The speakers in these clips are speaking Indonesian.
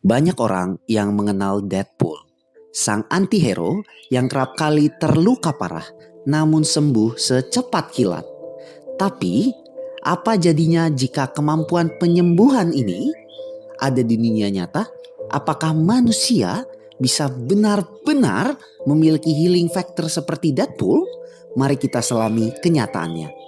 Banyak orang yang mengenal Deadpool, sang antihero yang kerap kali terluka parah namun sembuh secepat kilat. Tapi, apa jadinya jika kemampuan penyembuhan ini ada di dunia nyata? Apakah manusia bisa benar-benar memiliki healing factor seperti Deadpool? Mari kita selami kenyataannya.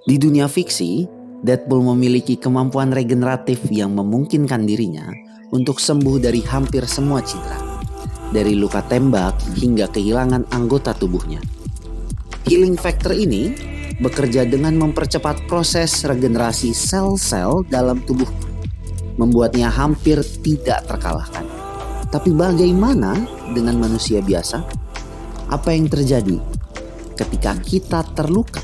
Di dunia fiksi, Deadpool memiliki kemampuan regeneratif yang memungkinkan dirinya untuk sembuh dari hampir semua cedera, dari luka tembak hingga kehilangan anggota tubuhnya. Healing factor ini bekerja dengan mempercepat proses regenerasi sel-sel dalam tubuh, membuatnya hampir tidak terkalahkan. Tapi bagaimana dengan manusia biasa? Apa yang terjadi ketika kita terluka?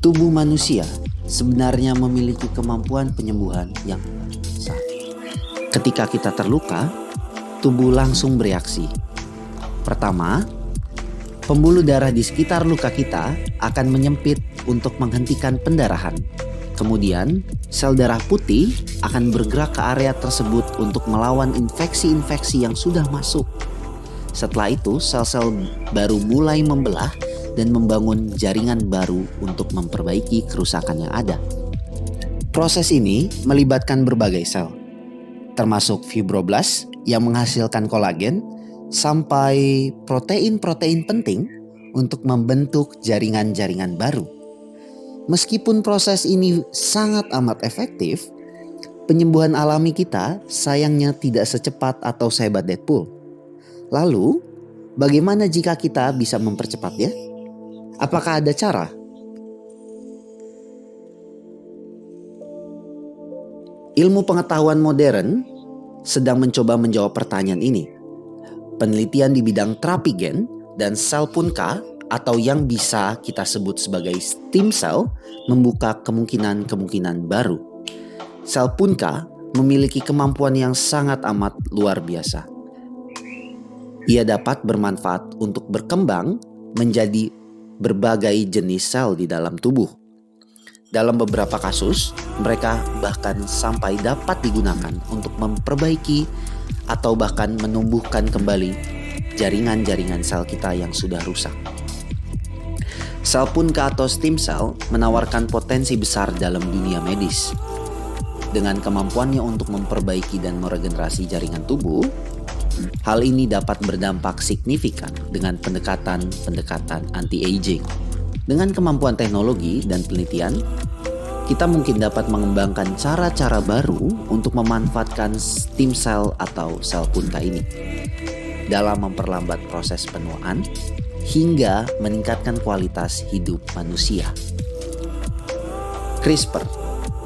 Tubuh manusia sebenarnya memiliki kemampuan penyembuhan yang besar. Ketika kita terluka, tubuh langsung bereaksi. Pertama, pembuluh darah di sekitar luka kita akan menyempit untuk menghentikan pendarahan. Kemudian, sel darah putih akan bergerak ke area tersebut untuk melawan infeksi-infeksi yang sudah masuk. Setelah itu, sel-sel baru mulai membelah dan membangun jaringan baru untuk memperbaiki kerusakan yang ada. Proses ini melibatkan berbagai sel, termasuk fibroblast yang menghasilkan kolagen, sampai protein-protein penting untuk membentuk jaringan-jaringan baru. Meskipun proses ini sangat amat efektif, penyembuhan alami kita sayangnya tidak secepat atau sehebat Deadpool. Lalu, bagaimana jika kita bisa mempercepatnya? Apakah ada cara? Ilmu pengetahuan modern sedang mencoba menjawab pertanyaan ini. Penelitian di bidang terapi gen dan sel punka atau yang bisa kita sebut sebagai stem cell membuka kemungkinan-kemungkinan baru. Sel punka memiliki kemampuan yang sangat amat luar biasa. Ia dapat bermanfaat untuk berkembang menjadi berbagai jenis sel di dalam tubuh. Dalam beberapa kasus, mereka bahkan sampai dapat digunakan untuk memperbaiki atau bahkan menumbuhkan kembali jaringan-jaringan sel kita yang sudah rusak. Sel punka atau stem cell menawarkan potensi besar dalam dunia medis. Dengan kemampuannya untuk memperbaiki dan meregenerasi jaringan tubuh, hal ini dapat berdampak signifikan dengan pendekatan anti-aging. Dengan kemampuan teknologi dan penelitian, kita mungkin dapat mengembangkan cara-cara baru untuk memanfaatkan stem cell atau sel punka ini dalam memperlambat proses penuaan hingga meningkatkan kualitas hidup manusia. CRISPR.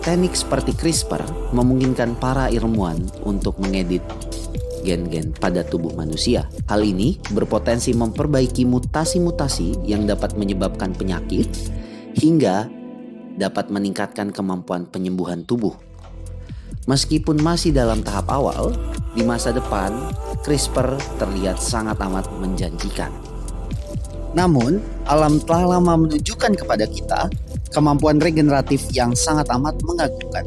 Teknik seperti CRISPR memungkinkan para ilmuwan untuk mengedit gen-gen pada tubuh manusia. Hal ini berpotensi memperbaiki mutasi-mutasi yang dapat menyebabkan penyakit hingga dapat meningkatkan kemampuan penyembuhan tubuh. Meskipun masih dalam tahap awal, di masa depan CRISPR terlihat sangat amat menjanjikan. Namun, alam telah lama menunjukkan kepada kita kemampuan regeneratif yang sangat amat mengagumkan,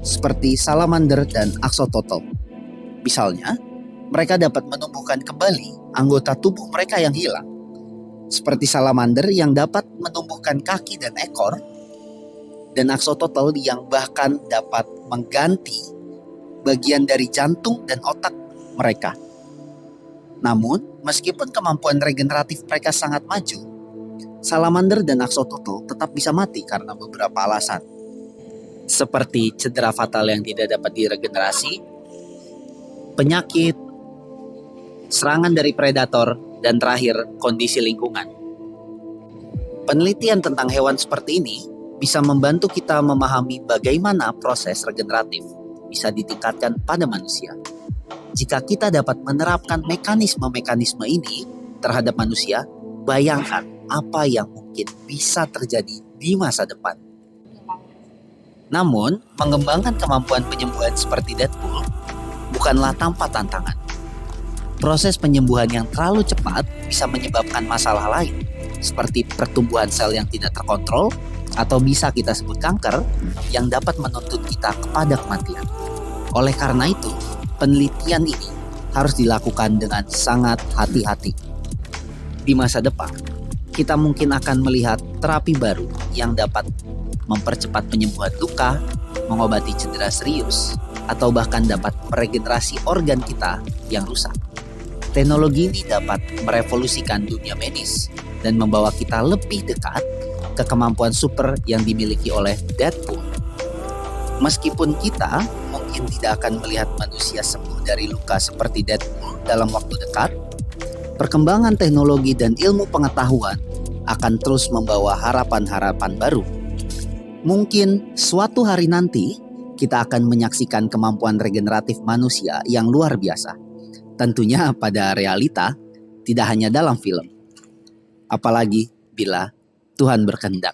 seperti salamander dan axolotl. Misalnya, mereka dapat menumbuhkan kembali anggota tubuh mereka yang hilang. Seperti salamander yang dapat menumbuhkan kaki dan ekor, dan axolotl yang bahkan dapat mengganti bagian dari jantung dan otak mereka. Namun, meskipun kemampuan regeneratif mereka sangat maju, salamander dan axolotl tetap bisa mati karena beberapa alasan. Seperti cedera fatal yang tidak dapat diregenerasi, penyakit, serangan dari predator, dan terakhir kondisi lingkungan. Penelitian tentang hewan seperti ini bisa membantu kita memahami bagaimana proses regeneratif bisa ditingkatkan pada manusia. Jika kita dapat menerapkan mekanisme-mekanisme ini terhadap manusia, bayangkan apa yang mungkin bisa terjadi di masa depan. Namun, mengembangkan kemampuan penyembuhan seperti Deadpool bukanlah tanpa tantangan. Proses penyembuhan yang terlalu cepat bisa menyebabkan masalah lain, seperti pertumbuhan sel yang tidak terkontrol, atau bisa kita sebut kanker, yang dapat menuntut kita kepada kematian. Oleh karena itu, penelitian ini harus dilakukan dengan sangat hati-hati. Di masa depan, kita mungkin akan melihat terapi baru yang dapat mempercepat penyembuhan luka, mengobati cedera serius, atau bahkan dapat meregenerasi organ kita yang rusak. Teknologi ini dapat merevolusikan dunia medis dan membawa kita lebih dekat ke kemampuan super yang dimiliki oleh Deadpool. Meskipun kita mungkin tidak akan melihat manusia sembuh dari luka seperti Deadpool dalam waktu dekat, perkembangan teknologi dan ilmu pengetahuan akan terus membawa harapan-harapan baru. Mungkin suatu hari nanti kita akan menyaksikan kemampuan regeneratif manusia yang luar biasa. Tentunya pada realita, tidak hanya dalam film. Apalagi bila Tuhan berkehendak.